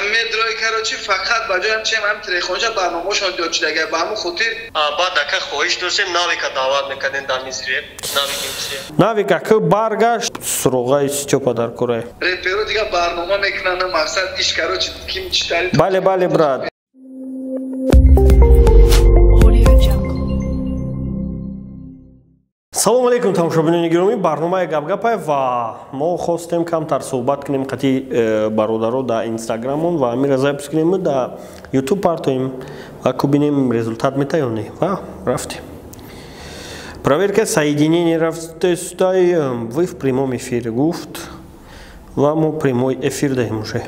مدرای کراچی فقط بجای همچه هم تلخونجا برنامه شان دیوچی دیگه با همون خاطر بعد دکه خواهش داشتیم ناوی که دعوت میکردین در میزریه ناوی کیمچیه ناوی که برگشت سروغای سچوپا در کره ریپرو دیگه برنامه میکنن مقصد ایش کراچی کیمچی تاری بله بله برات салом алейкум тамошобинони гиромӣ барномаи гап-гапе ва мо хостем камтар суҳбат кунем қати бародаро дар инстаграмон ва амира запис кунем дар ютуб партоем ва кубинем результат метаҳ ё не ва рафтем проверка соединения рафтестай вы в прямом эфире гуфт ва мо прямой эфир даем уже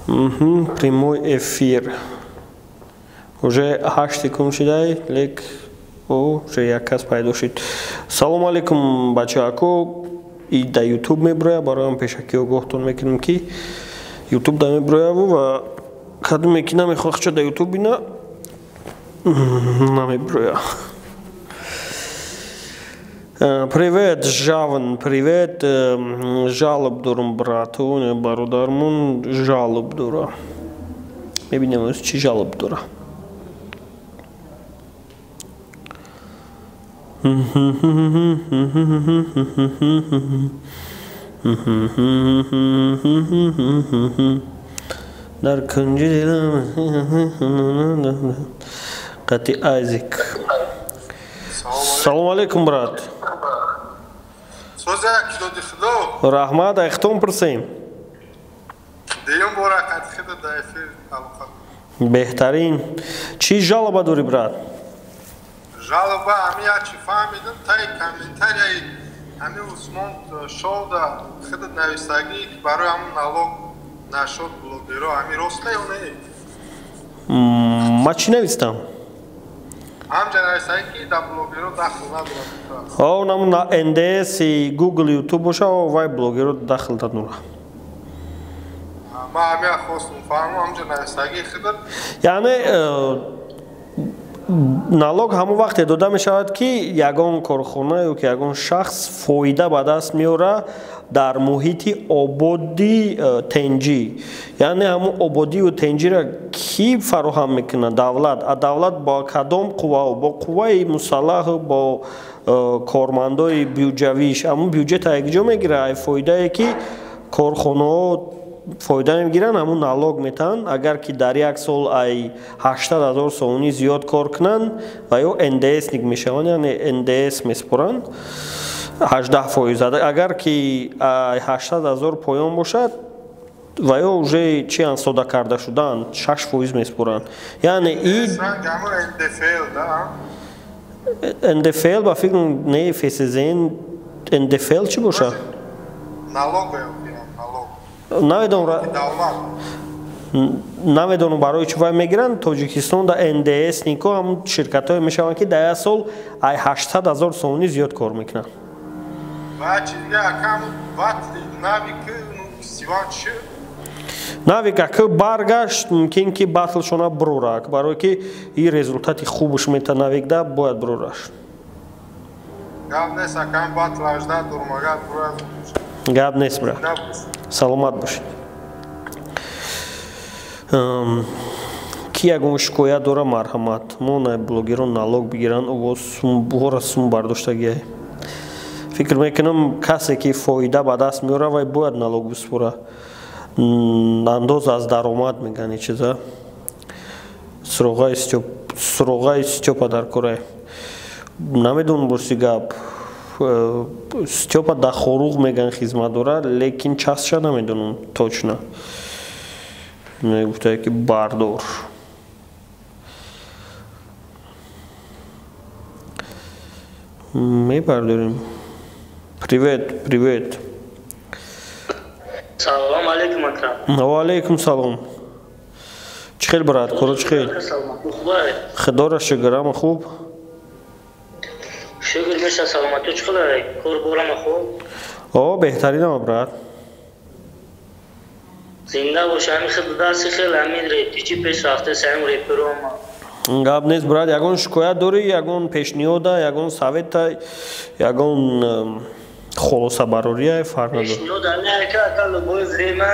прямой эфир уже 8 секунд шидай лек уже як кас пайдо шид салом алейкум бачаако и да ютуб меброя бароям пешаки огоҳтон мекунем ки ютуб да меброяву ва кадуме ки намехоҳча да ютуб бина намеброя привет жавн привет жалоб дорум брату бародармон жалоб дора мебинем чӣ жалоб дора дар кунҷи дилам қати айзик салом алейкум брат раҳмат айхтон пурсем беҳтарин чӣ жалоба дорӣ брат жалоба амия чи фаҳмидам таи комментарияи ами усмон шода худат навистагӣ ки барои ҳамун налог нашод блогеро ами роста ё не ма чӣ навистам ҳамҷа навистагӣ ки да блогеро дахл надорад о намун ндс и гугл ютуб боша вай блогеро дахл надора ма амия хостум фаҳмам ҳамҷа навистагӣ худат яъне налог ҳамон вақте дода мешавад ки ягон корхона ё ки ягон шахс фоида ба даст меора дар муҳити ободи тенҷӣ яъне ҳамон ободию тенҷиро ки фароҳам мекунад давлат а давлат бо кадом қувва бо қувваи мусаллаҳу бо кормандои бюҷавиш ҳамон бюҷета якҷо мегирад ай фоидае ки корхонаҳо фоида мегиранд ҳамун налог метаҳанд агар ки дар як сол ай 80 000 сони зиёд кор кунанд ва ё ндсник мешаванд яъне ндс меспоранд 18%. Агар ки 80,000 поён бошад ва ё уже чи ансода карда шудаанд 6% меспоранд яъне ндфл ба фикр не фсзн ндфл чӣ бошад намедонам барои чӣ вай мегиранд тоҷикистон да ндснико ҳамун ширкатҳое мешаванд ки дар як сол ай 800,000 сони зиёд кор мекунанд навика ки баргашт мумкин ки батлшона бурорак барое ки и результати хубуш мета навикда бояд бурораш гап нест брат саломат бошед ки ягон шикоят дора марҳамат мо на блогерон налог бигиранд овора сум бардоштагиай фикр мекунам касе ки фоида ба даст меора вай бояд налог биспора андоз аз даромад мегани чиза суроғаи стёпа дар кора намедонам бурси гап стёпа да хоруғ меган хизмат дора лекин часша намедонам точно мегуфтае ки бардор мебардорем привет привет салом алейкум акрам ва алейкум салом чӣ хел брат коро чӣ хел худора шукрама хуб шукр меша саломату чӣ хелай кор борама хуб о беҳтаринама брат зинда бош ҳамин хел дарси хел ҳамин RAP.TJ пеш рафта саим реперома гап нест брат ягон шикоят дорӣ ягон пешниҳода ягон совета ягон холоса барория фарқ надорад пешниҳода не ка любое время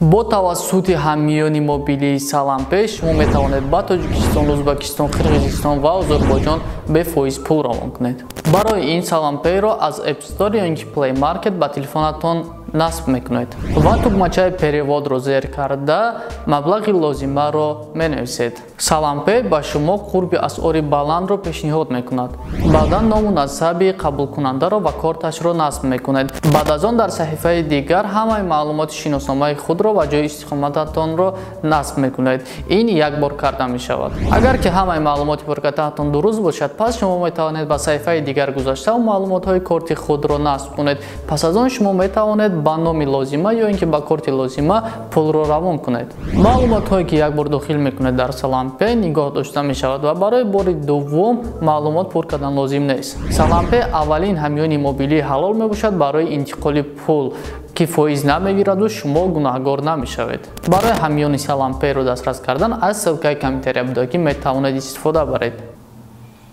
бо тавассути ҳаммиёни мобилии Салампе шумо метавонед ба Тоҷикистон, Ӯзбекистон, Қирғизистон ва Озарбойҷон бефоиз пул равон кунед. Барои ин Саламперо аз App Store ё ин ки Play Market ба телефонатон насб мекунед ва тугмачаи переводро зер карда маблағи лозимаро менависед. Салампе ба шумо қурби асъори баландро пешниҳод мекунад. Баъдан ному насаби қабулкунандаро ва корташро насб мекунед. Баъд аз он дар саҳифаи дигар ҳамаи маълумоти шиносномаи худро ва ҷои истиқомататонро насб мекунед. Ин як бор карда мешавад. Агар ки ҳамаи маълумоти пуркардаатон дуруст бошад, пас шумо метавонед ба саҳифаи дигар гузашта ва маълумотҳои корти худро насб кунед. Пас аз он шумо метавонед ба номи лозима ё ин ки ба корти лозима пулро равон кунед. Маълумотҳое ки як бор дохил мекунед дар Салампе нигоҳ дошта мешавад ва барои бори дуввум маълумот пур кардан лозим нест. Салампе аввалин ҳамёни мобилии ҳалол мебошад барои интиқоли пул ки фоиз намегираду шумо гунаҳгор намешавед. Барои ҳамёни Саламперо дастрас кардан аз ссилкаи комментария будагӣ метавонед истифода баред.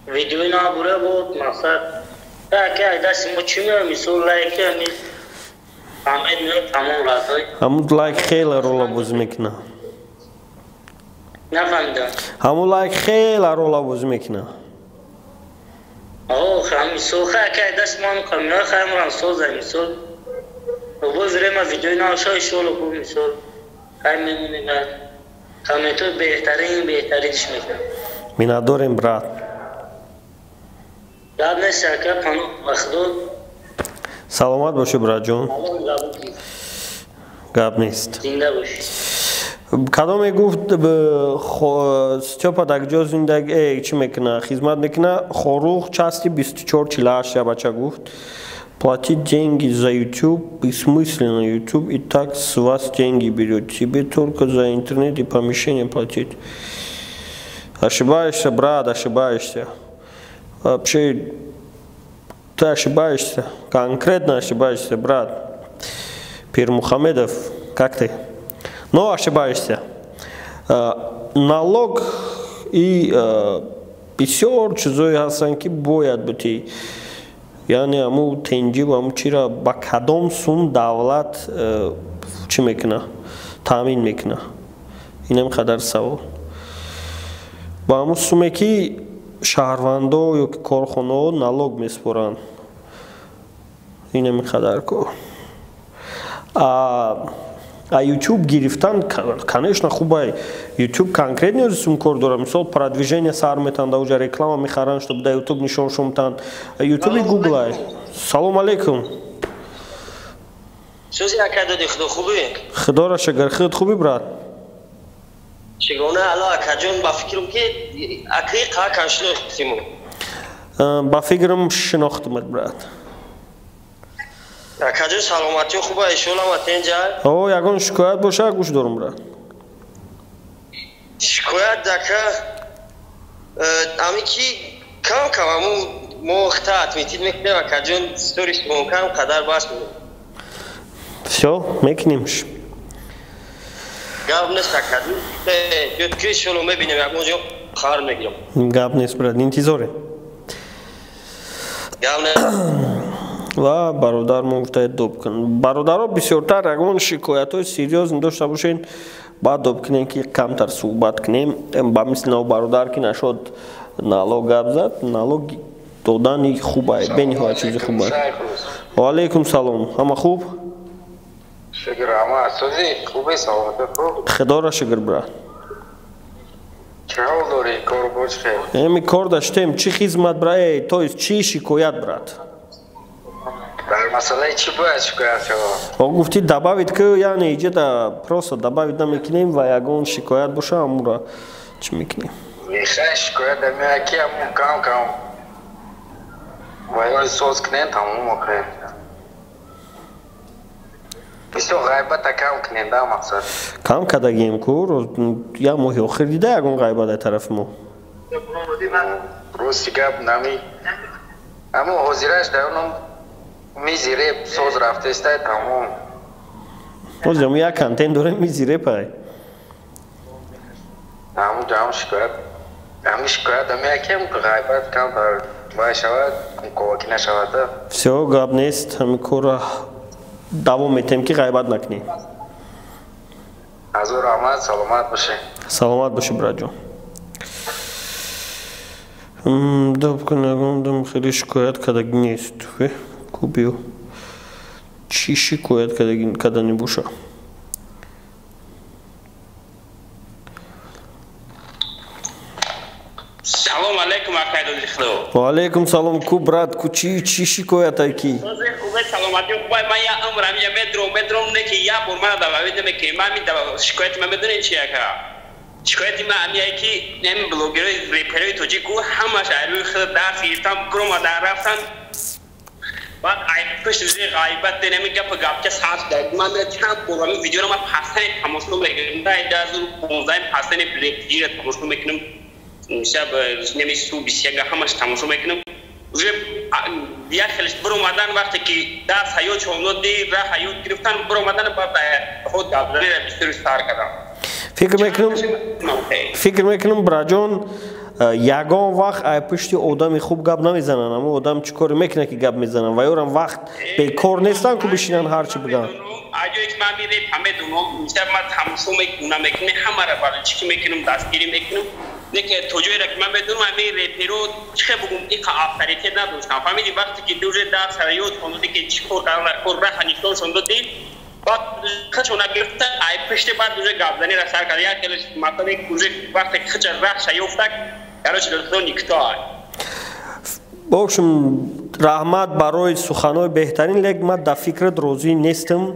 Видеои набура буд мақсад дасти мо чӣ меояд мисол лайки ҳамун лайк хеле рола бозӣ мекунад. Нафаҳмидам. ҳамун лайк хеле рола бозӣ мекунад. Мисол хай даст ман камера хаймрам соза мисол. Боз рема видеои навша иншалло бу мисол. Хай мемонед. Комментор беҳтаринш мекунад. Миннатдорем брат. Гап нест ака пано вахтдор. Саломат боши братҷон. Гап нест. Зинда бош. Кадоме гуфт Стёпа дагҷо зиндаги чӣ мекуна? Хизмат мекуна. Хорух части 24-48 я бача гуфт. Платить деньги за YouTube бессмысленно. YouTube и так с вас деньги берет. Тебе только за интернет и помещение платить. Ошибаешься, брат, ошибаешься. Вообще ты ошибаешься. Конкретно ошибаешься, брат. Пирмухамедов, как ты? Но ошибаешься. Налог и бисёр чизои ҳастанд ки бояд бутӣ. Яъне ҳамун тенҷи ва ҳамун чиро ба кадом сум давлат чӣ мекуна? Таъмин мекуна. Инам қадар савол. Ба ҳамун суме ки шаҳрвандо ё ки корхонаҳо налог меспоранд. Инам қадар ко. А YouTube гирифтан, конечно, хубай. YouTube конкретно сум кор дора. Мисол продвижение сар метан, да уже реклама мехаран, чтобы да YouTube нишон шумтан. YouTube и Google ай. Салом алейкум. Сози акадади худо хуби? Худора шагар худ хуби брат. Чигона ала акаҷон ба фикрам ки акри қа каншинохтиму. Ба фикрам шинохтимат брат. Акаҷон саломатиё хуба иншалла матенҷа. Ягон шикоят боша гӯш дорам брат. Шикоят дака ами ки кам аму мо хта отметить мекунем акаҷон сторис монкам қадар бас мекунем. Всё, мекунем. Гап нест акаҷон. Ки иншалла мебинем ягон ҷо хабар мегирам. Гап нест брат, интизоре. Гап нест. Ва бародар мо гуфтаед доб кун. Бародаро бисёртар ягон шикоятҳои серьёзни дошта бошен, баъд доб кунем ки камтар суҳбат кунем. Ба мисли нав бародар ки нашод налог гап зад, налог додани хубай, бениҳоят чизи хубай. Ва алейкум салом. Ҳама хуб? Шукр, ҳама асози хуби саломати хуб. Худора шукр брат. Чӣ ҳол дорӣ? Кор бош хел. Эми кор даштем, чӣ хизмат брат? То есть чӣ шикоят брат? Дар масъалаи чӣ бояд шикоят шавад? Гуфтӣ добавит ки яъне иҷода просто добавит намекунем ва ягон шикоят боша ҳамунро чӣ мекунем? Мехай шикоят намеяд ки ҳамун кам вайрои соз кунем тамом мекунем. Бисёр ғайбата кам кунем да мақсад. Кам кардагем ку як моҳи охир дида ягон ғайбат дар тарафи мо. Рости гап нами. Аммо ҳозираш дар он мизи реп соз рафтаистай тамом. Озам як контент дорем мизи реп ай. Аммо ҷам шикоят. Аммо шикоят намеяд ки ғайбат кам вай шавад, коваки нашавад. Всё гап нест, ҳамин кора давом метем ки ғайбат накунем. از او رحمت سلامت باشه. سلامت باشه برات جان. دب کنم خیلی شکایت کردگی نیست. کوبیو چی شکایت کردنی باشه؟ سلام علیکم اکای دکتر. و علیکم سلام کو برات کو چی شکایت ای کی؟ خوبه سلامتی خوبه من یا عمرم یا مترو نکی یا برمان داوید میکنم من می شکایت من بدون چیه که شکایت من امیایی که نمی بلوگرای ریپری توجیکو همش عروی خود درس گرفتم برو ما در رفتن بعد پشت روی غایبت نمیگه گپ که ساعت داد من چند پروگرامی ویدیو رو من پاسن تماشا میکنم در دازو 15 پاسن پلیگیر تماشا میکنم شب نمیشو بیشتر همش تماشا میکنم روی بیا خیلیش برو مادن وقتی که درس هیو چونو دی راه هیو گرفتن برو مادن بعد خود دادن بیشتر استار کردم فکر میکنم براجان یگان وقت ای پشتی آدمی خوب گپ نمیزنن اما آدم چیکار میکنه که گپ میزنن و یارم وقت بیکار نیستن که بشینن هرچی بگن آجو یک من میره همه دونم میشه من تماشا میکنم همه را بالا چی میکنم دستگیری میکنم دیگه توجیه را که من بدونم همین ریپرو چه بگم این که آفریتی نداشتم فهمیدی وقتی که دوره درس هیوت خونده که چیکار کردن راه نیستون شده دی بعد خچونا گرفته ای پشت بعد دوره گابزنی را سر کرد یا که مثلا دوره وقتی خچ راه شیفتک کارش دستون نیکتا باشم رحمت برای سخنای بهترین لیک من در فکرت روزی نیستم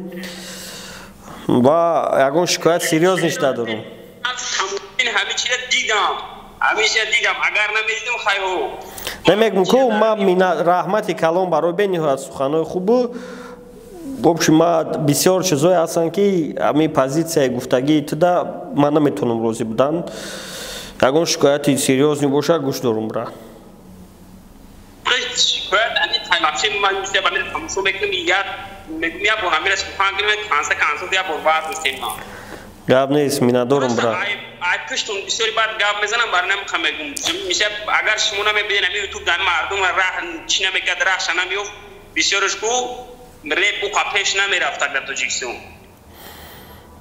و یگان شکایت سیریوز نیست دارم همین همیشه دیدم اگر نمیدیدم خیلی نمیگم که من رحمتی کلام برای بینی سخنای خوبه بابش ما بسیار چیزایی هستن که همین پوزیسیای گفتگی تدا من نمیتونم روزی بدن یگان شکایتی سیریوز نباشه گوش دارم برا شکایت انی تایماپسی من میشه با من تماشا میکنم یا با همین سخن کنم کانسا یا برباد میشیم گاب نیست من ندارم برا ای پشتون بسیاری بعد گاب میزنم برنامه میگم میشه اگر شما نمیبینید همین یوتیوب دان مردم راه چی نمیگه درش نمیو بسیارش کو ریپ و پیش نمیرفت در توجیکسیون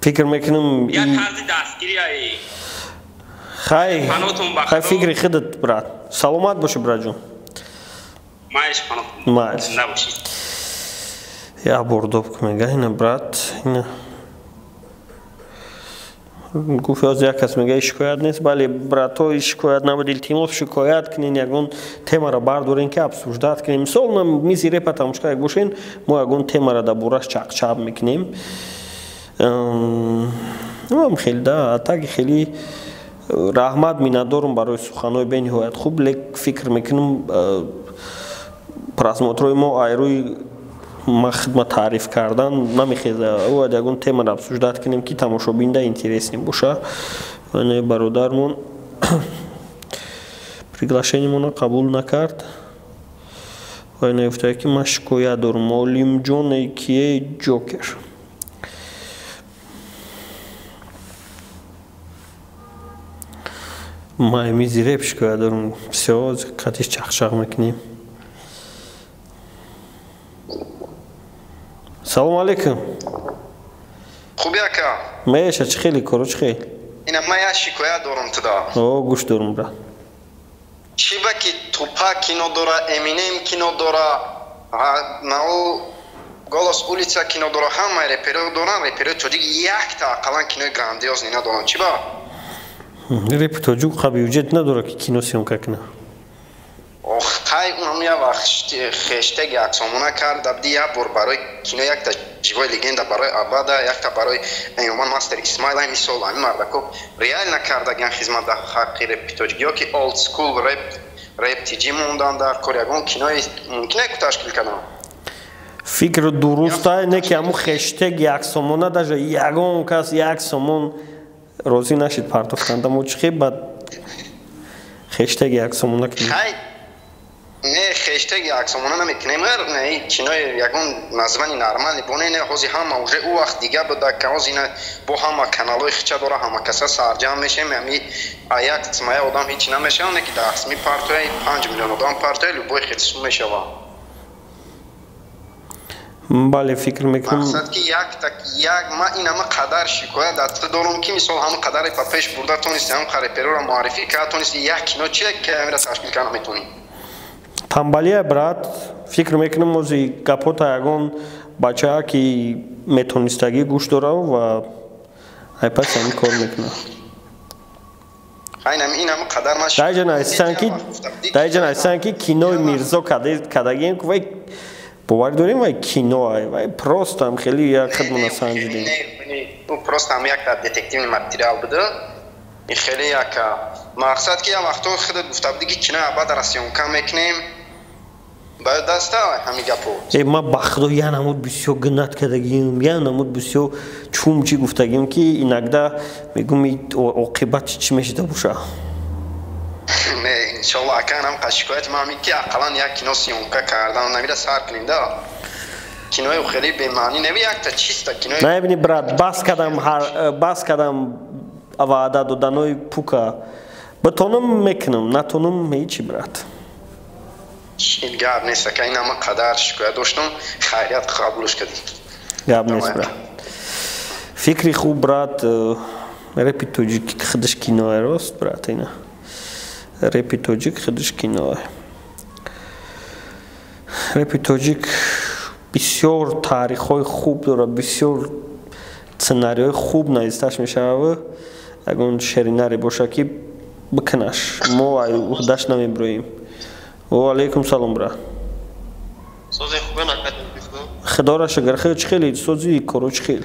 فکر میکنم یا تازه دستگیری ای خیلی فکر خودت برات سلامت باشه برات جون مایش مایش نباشید یا بردوب که میگه اینه برات اینه گفت از یک کس میگه شکایت نیست ولی براتو شکایت نبود التماس شکایت کنین یگون تема را بردارین که ابسوجدات کنیم مثلا ما میزی ریپ تماشا گوشین ما یگون تема را در بورش چاق میکنیم هم خیلی ده تاگی خیلی رحمت می ندارم برای سخنای به نهایت خوب لیک فکر میکنم پراسماتروی ما ایروی ما خدمت تعریف کردن نمیخیزه او دیگون تیم را ابسوجدات کنیم که تماشا بینده اینترس نیم باشه و برادرمون приглашениемона قبول نکرد و نگفته که من شکایت دارم مولیم جون کیه جوکر ما میزی ریپ شکایت دارم بسیار قطعش چخ میکنیم سلام علیکم خوبی اکا میشه چه خیلی کرو چه خیلی اینا ما یا شکایت دارم تدا او گوش دارم برا چی با که توپا کینو داره امینیم کینو داره ناو گالس اولیتسا کینو داره همه ریپرو دارن ریپرو تو دیگه یک تا اقلا کینوی گراندیوز نینا دارن چی با ریپ تو جو قبی وجود نداره که کینو سیم که کنه خیلی اونم یا وقت خشتگ یک سامونه کرد دبدی یا برای کینو یک تا جیوای لیگنده برای آباده یک تا برای ایومان ماستر اسمایل همی سول همی مردکو ریال نکرده گن خدمت در حقی ریپ توجگیو که اولد سکول RAP.TJ موندن در کوریگون کینوی ممکنه که تشکیل کنن فکر درسته اینه که همون خشتگ یک سامونه داشته یگون کس یک سامون روزی نشید پرتفتنده موچخی بعد خشتگ یک سامونه کنیم نه خشتگ یک سامونه نمیکنیم نه کینوی یگون نظمانی نرمالی بونه نه خوزی همه اوجه او وقت دیگه بوده که خوزی نه با همه کانالوی خچه داره همه کسا سرجام میشه همی یک قسمه آدم هیچی نمیشه اونه که در قسمی پارتوی 5 میلیون آدم پارتوی لبوی خیلسون میشه بله فکر میکنم مقصد که یک ما این همه قدر شکایت دست دارم که مثال همه قدر پا پیش برده تونستی هم قرپرو را معرفی کرد تونستی یک کینو چیه که همین تشکیل کنم میتونی تنبالی برات فکر میکنم موزی گپوتا یگان بچه ها که میتونستگی گوش داره و ای پس همین کار میکنه این همه قدر ما دای جن هستن که کینوی میرزا کدگیم که وای باور داریم وای کینو وای پروست هم خیلی یک خدمون سنجیدیم او پروست هم یک دتکتیو ماتریال بده این خیلی یک مقصد که یا وقتا خود گفته بودی که کینو بعد رسیون کم میکنیم باید دسته همین گپو ما بخدا یا نمود بسیار گنات کدگیم یا نمود بسیار چوم چی گفتگیم که این اگده میگم عاقبت چی میشه باشه نه انشالله اکن هم شکایت ما همی که اقلا یک کینو سیونکه کردن نمیره سر کنیم ده کینوی خیلی بیمانی نمی یک تا چیست کینوی نه بینی برات باز کدم وعده دادنوی پوکا بتونم میکنم نتونم هیچی برات این گاب نیست که این همه قدر شکایت داشتم خیریت قبولش کردیم گاب نیست برات فکری خوب برات رپی توجیک خودش کینوه راست برات اینا رپی توجیک خودش کینوه رپی توجیک بسیار تاریخ های خوب داره بسیار سناریوی خوب نایستش میشه و اگه شریناری باشه که بکنش ما وحدش نمیبرویم و علیکم سلام برا سوزی خوبه نکردیم خدا را شکر خیلی چخیلی سوزی کرو چخیل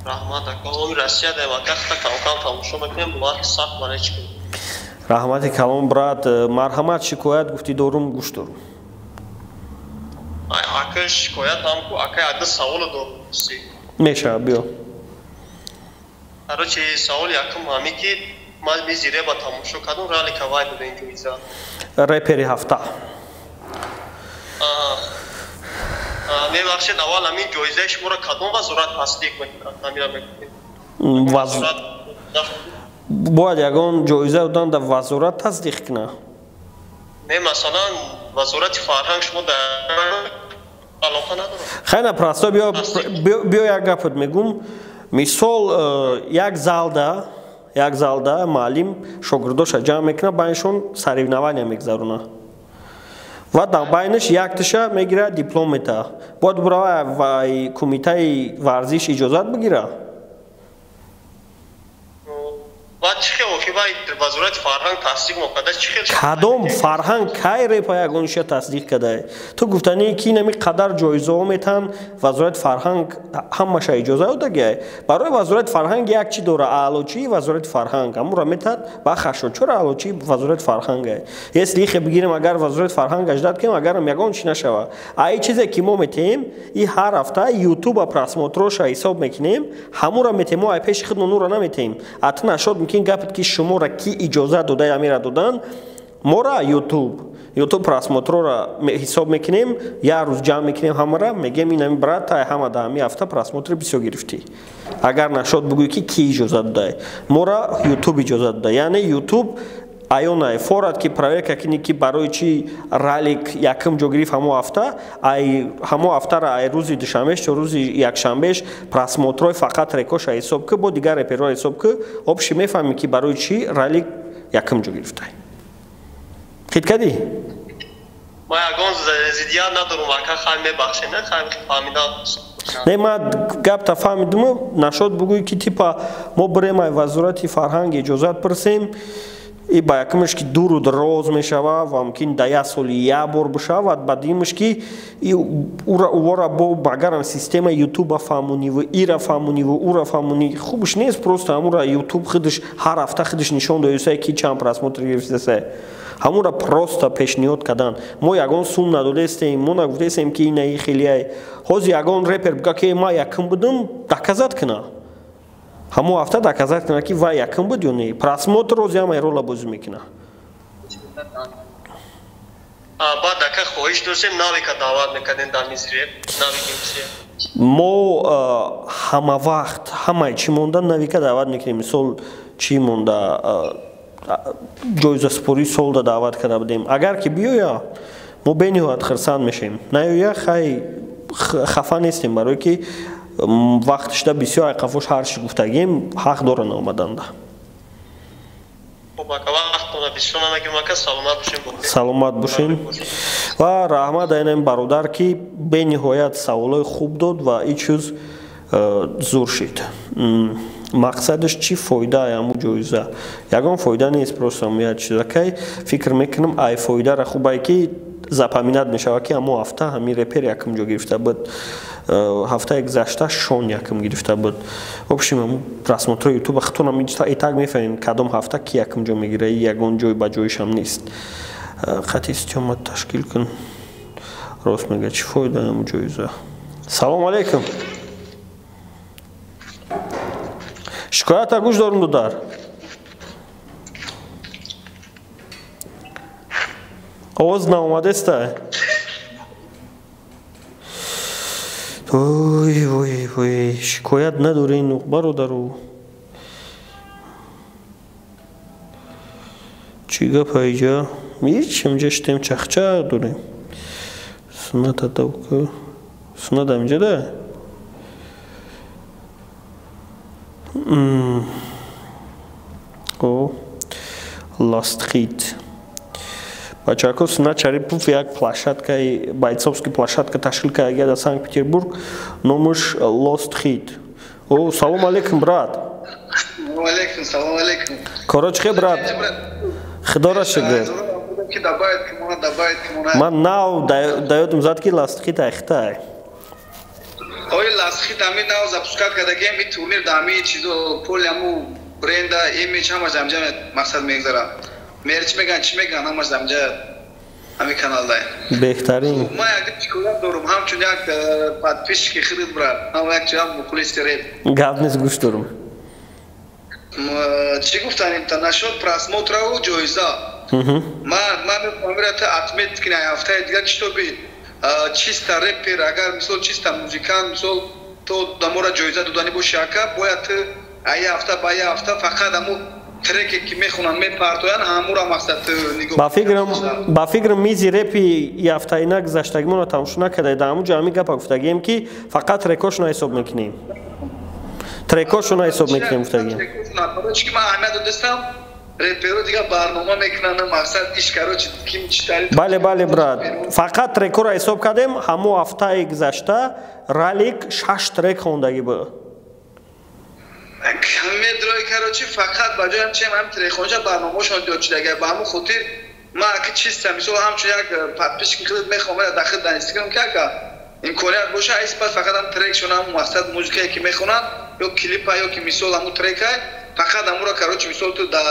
رحمت اکا رسیه ده و کخت کم تماشا میکنیم باید سخت برای چی کنیم رحمت کلام برات مرحمت شکایت گفتی دارم گوش دارم اکا شکایت هم کو اکا عده سوال دارم میشه بیا هرو چی سوال یکم همی که ما میزیره با تماشا کردم رالی کوای بوده این جویزا رپری هفته میبخشید اول همین جایزه شما را کدوم وزارت تصدیق میکنه؟ باید یکان جایزه بودن در وزارت تصدیق کنه نه مثلا وزارت فرهنگ شما در علاقه نداره خیلی نپرستا بیا یک گفت میگم مثال یک زالده معلم شاگرداش جمع میکنه بینشون سرینوانی میگذارونه و در بینش یک تشه میگیره دیپلم میده باید برای کمیته ورزش اجازت بگیره بعد چی خیلی باید وزارت فرهنگ تصدیق مقدس چی خیلی کدام فرهنگ کی ریپا یگونش تصدیق کرده تو گفتنی کی نمی قدر جایزه ها میتن وزارت فرهنگ همش اجازه داده برای وزارت فرهنگ یک چی دوره علوچی وزارت فرهنگ همون را میتد با خشو چرا علوچی وزارت فرهنگ است لیخ بگیریم اگر وزارت فرهنگ اجداد کنیم اگر هم یگون چی نشوه ای چیزی که ما میتیم این هر هفته یوتیوب پرسموتروش حساب میکنیم همون را میتیم ای پیش خود نور را نمیتیم ات نشد این گپت که شما را کی اجازه داده امیر دادن ما را یوتیوب پرسموترو را حساب میکنیم یا روز جمع میکنیم همه را میگیم این همین برات تا همه در همین هفته پرسموتر بسیار گرفتی اگر نشد بگوی که کی اجازه داده ما را یوتیوب اجازه داده یعنی یوتیوب ایونه فورد که پروژه کنی که برای چی رالیک یکم جو گرفت همو هفته را ای روزی دوشنبهش تو روزی یکشنبهش پرسموتروی فقط رکوش حساب که با دیگر رپرو حساب که آبش میفهمی که برای چی رالیک یکم جو گرفته خیلی کدی ما یگان زیدیت ندارم واقعا خیلی میبخشه نه خیلی فهمیدم نه ما گپ تا فهمیدم نشد بگوی که تیپا ما بریم وزارت فرهنگ اجازت پرسیم ای با یکمش که دور و دراز میشه و ممکن 10 سال یک بار بشه و بعدیمش که او را با اگر سیستم یوتیوب فهمونی و ای را فهمونی و او را فهمونی خوبش نیست پروست همون را یوتیوب خودش هر هفته خودش نشون داده که چند پرسموتر گرفته همون را پروست پیشنهاد کردن ما یگان سوم نداده استیم ما نگفته استیم که این خیلی حاضر یگان رپر بگه که ما یکم بودم دکزد کنه همو هفته دکزد کنه که و یکم بود یا نه پرسموتر روزی هم ایرولا بازی میکنه بعد دکه خواهش داشتیم ناوی که دعوت میکردین در میزیره ناوی کمسیه ما همه وقت همه چی مونده ناوی که دعوت میکنیم مثال چی مونده جایزه سپوری سال دعوت کرده بودیم اگر که بیایا ما بینیوات خرسان میشیم نه یا خیلی хафа нестем, барое ки вақтишда бисёр айқафош ҳарчи гуфтагем ҳақ доранд омаданда. саломат бошен ва раҳмат айнам бародар ки бениҳоят саволои хуб дод ва ин чиз зур шид. мақсадаш чӣ фоида ҳамун ҷоиза? ягон фоида нест, просто як чизакай фикр мекунам ай фоидара хубае ки запаминат мешавад ки ҳамун ҳафта ҳамин репер якм ҷо гирифта буд, ҳафтаи гузашта шон якм гирифта буд. вобщем ҳамун просмотрои ютуба хутонам и так мефаҳмем кадом ҳафта ки якм ҷо мегира, ягон ҷой ба ҷоишам нест. хати истиқомат ташкил кун. рост мега чӣ фоида ҳамун ҷоиза? салому алайкум. шикоята гӯш дорум дудар. овоз наомадеста? ой, шикоят надорен бародару. Чӣ гап айҷа? ҳечим ҷа штем чахчақ дорем. Sunat атавка. Sunat амҷада? Ластхит. Бачако Sunat Шарипов як площадкаи бойцовский площадка ташкил карда дар Санкт-Петербург, номаш Ластхит. Салом алейкум брат. Алейкум, салом алейкум. Кора чӣ брат? Худора шукр. Ман нав даёдам зад ки Ластхит айхтай. Ой Ластхит ами нав запускат кардагем ин турнир дами чизо поли аму бренда имидж ҳама ҷамҷа мақсад мегзарам. мерч меган чӣ меган ҳамаш ҷамҷа ҳами каналда. Беҳтарин. Ман як шикоят дорам, ҳамчун як подписчики хирид брат. Ҳам як чам мухлиси реп. Гап нест, гӯш дорам. Чӣ гуфтан нашод просмотраву ҷоиза. Ман мефаҳмирата отмет кина ҳафтаи дигар китоби чиста репер агар мисол чиста музикант мисол то дамора ҷоиза додани боши ака бояд ай ҳафта ба ай ҳафта фақат ҳамун треке ки мехонанд мепартоянд ҳамура мақсад нигоҳ. Ба фикрам мизи репи ҳафтаина гузаштагимонро тамошо накардаед. Дар ҳамун ҷо ҳамин гапа гуфтагем ки фақат трекошро ҳисоб мекунем. Трекошро ҳисоб мекунем гуфтагем. Чӣ ки ман аҳамият додастам реперо дигар барнома мекунанд мақсад иш карочи ким читари. Бале брат. Фақат трекоро ҳисоб кардем. Ҳамун ҳафтаи гузашта ралик 6 трек хондагӣ буд. Медрои карочи фақат ба ҷои ҳамчи ҳам трехонҷа барномаашон дод шудага ба ҳамун хотир ман ки чиста мисол ҳамчун як подписчики хилд мехомад дахил дар инстаграм ка имконият боша ай сипас фақат ҳам трекшон ҳам мақсад музикае ки мехонанд ё клипа ё ки мисол ҳамун трека фақат ҳамура карочи мисол ту да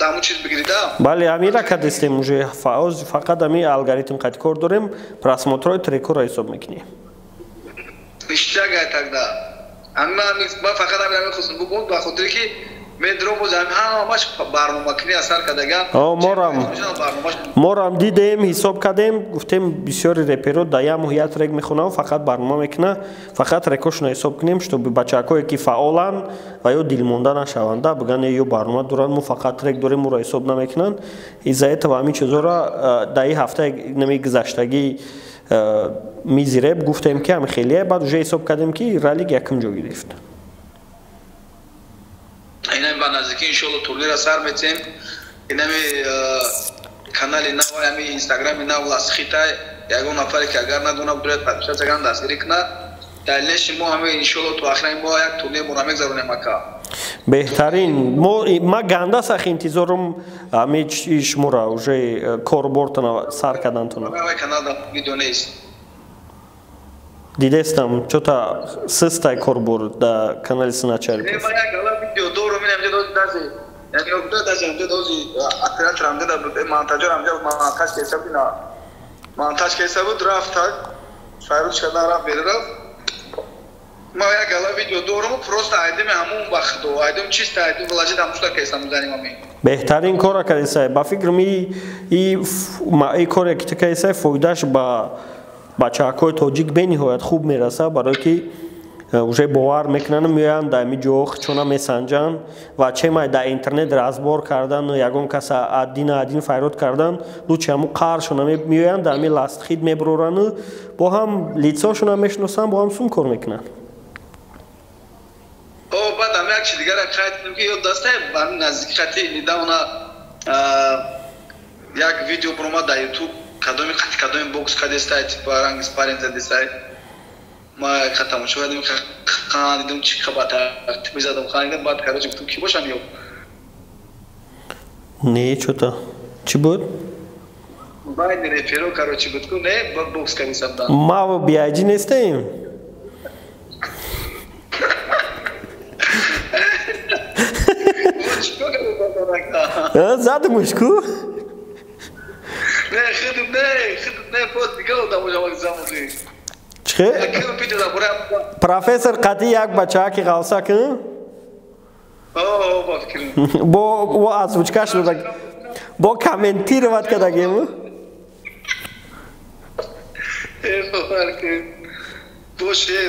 ҳамун чиз бигирида. Бале ҳамира кардистем уже фақат ҳамин алгоритм қайд кор дорем, просмотрои трекоро ҳисоб мекунем. Иштагай тогда. Ман фақат ҳамин хустам бugун ба хотире ки медром боз ҳамаш барномакунӣ асар кардаган. Морам дидем, ҳисоб кардем, гуфтем бисёри реперо да як моҳ як трек мехонанд, фақат барнома мекуна, фақат трекошро ҳисоб кунем, чтобы бачакое ки фаъоланд ва ё дилмонда нашаванда биган ё барнома доранд, мо фақат трек дорем, моро ҳисоб намекунанд. Из-за этого ҳамин чизора дар ин ҳафтаи нами гузаштагӣ мизи реп гуфтем ки ҳами хелие, баъд уже ҳисоб кардем ки ралик якм ҷо гирифт. Инами ба наздикӣ иншоалло турнира сар метем. Инами канали нав ҳами инстаграми нав Ластхитай ягон нафаре ки агар надонад бояд подписатсия кунад дастгирӣ кунад. Далилеш мо ҳами иншоалло то ахираи мо як турнир мора мегзаронем ака. Беҳтарин. Ма ганда сах интизорум ҳами шумора уже корбортона сар кардантона. Канал да видео нест. Дидестам чота систай корбор да канали Sunat Шарипов. Ма як гала видео дорум инам ҷа дози дази. Яъни обда дази амҷа дози оператор амҷа да монтажер амҷа монтаж кеса бина. Монтаж кеса буд рафт так. Файруш када рафт беррафт. Ма як гала видео дорум просто айдим ҳамун вақто айдим чиста айдим валаҷи дамшута кеса мизаним ами. Беҳтарин кора кардисай. Ба фикрам и коре ки кесай фоидаш ба бачаҳакои тоҷик бениҳоят хуб мераса, барое ки уже бовар мекунанд меоянд дар ами ҷо чуна месанҷанд ва чемай дар интернет разбор кардан ягон каса аддин файрод кардан лучи ҳамун қаршона меоянд дар ами ластхид мебуроранд бо ҳам лицошона мешиносанд бо ҳам сум кор мекунанд. баъд ҳам як чи дигар қайд кунем ки ёд дастае ҳамин наздики қати недавна як видео баромад дар ютуб кадоми қати кадоми бокс кадестай типа рангис парен задестай ма тамошо кардем хандидем чи хабата мезадам хандидем баъд короче гуфтам ки бошам ё не чото чи буд байни реферо короче буд ку не бокс кадесам да ма биаҷи нестем задумушку не хидм не пот дигар тамошо замуди профессор қати як бача ки ғалса кун бо озвучкаш бо комментировать кардагему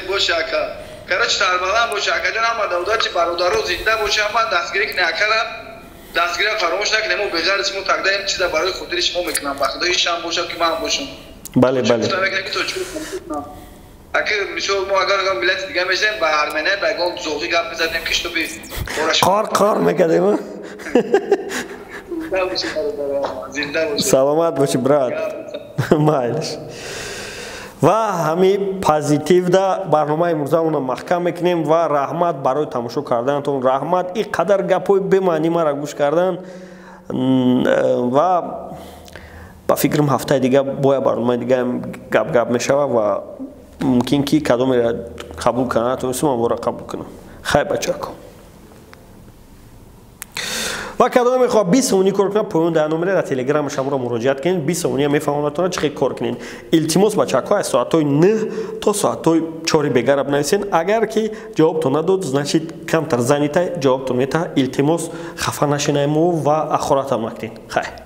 боше ака короче тарбалан боше акаҷон ама давдачи бародаро зинда боше ама дастгирӣ ки накардам дастгирӣ фаромӯш накунем мо беғайр шумо тагдаем чиза барои хотири шумо мекунам ба худо ишам бошам ки ман бошам бале اگه میشود ما اگر ملت دیگه میشیم با ارمنه با گل زوقی گپ میزدیم که تو بی کار میکردیم سلامت باشی برات مایلش و همین پازیتیو دا برنامه امروزمون محکم میکنیم و رحمت برای تماشا کردنتون رحمت این قدر گپای بمانی ما را گوش کردن و با فکرم هفته دیگه باید برنامه دیگه گپ میشود و ممکن که کدومی را قبول کنه تو مثل من را قبول کنم خیلی بچه کن و کدومی خواه 20 ثانیه کار کنم پایون در نمره در تلگرام شما را مراجعت کنید 20 ثانیه میفهمونتون چه کار کنین التماس بچه ها از ساعت 9 تا ساعت 4 بگره بنویسین اگر که جوابتون نداد значит کمتر زنیته جوابتون میته التماس خفه نشین و اخرات هم نکنین خیلی